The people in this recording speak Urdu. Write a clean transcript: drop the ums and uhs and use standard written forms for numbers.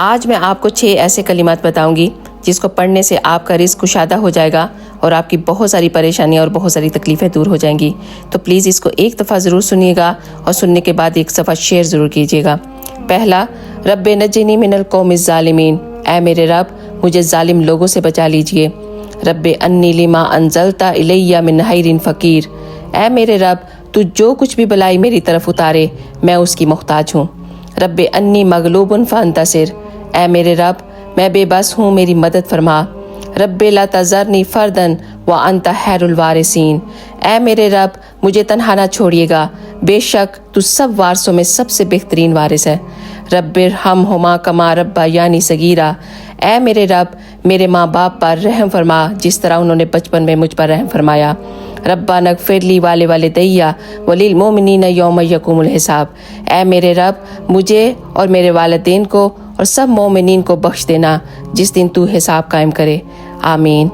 آج میں آپ کو 6 ایسے کلمات بتاؤں گی جس کو پڑھنے سے آپ کا رزق کشادہ ہو جائے گا اور آپ کی بہت ساری پریشانیاں اور بہت ساری تکلیفیں دور ہو جائیں گی۔ تو پلیز اس کو ایک دفعہ ضرور سنیے گا اور سننے کے بعد ایک دفعہ شیئر ضرور کیجیے گا۔ پہلا، رب نجنی من القوم الظالمین، اے میرے رب مجھے ظالم لوگوں سے بچا لیجئے۔ رب انی لما انزلت الی من خیر فقیر، اے میرے رب تو جو کچھ بھی بلائی میری طرف اتارے میں اس کی محتاج ہوں۔ رب انی مغلوب فانتصر، اے میرے رب میں بے بس ہوں میری مدد فرما۔ رب لا تذرنی فردا وانت خیر الوارثین، اے میرے رب مجھے تنہا نہ چھوڑیے گا، بے شک تو سب وارثوں میں سب سے بہترین وارث ہے۔ رب ارحمہما کما ربیانی صغیرا، اے میرے رب میرے ماں باپ پر رحم فرما جس طرح انہوں نے بچپن میں مجھ پر رحم فرمایا۔ ربنا اغفر لی ولوالدی وللمؤمنین یوم یقوم الحساب، اے میرے رب مجھے اور میرے والدین کو اور سب مومنین کو بخش دینا جس دن تو حساب قائم کرے، آمین۔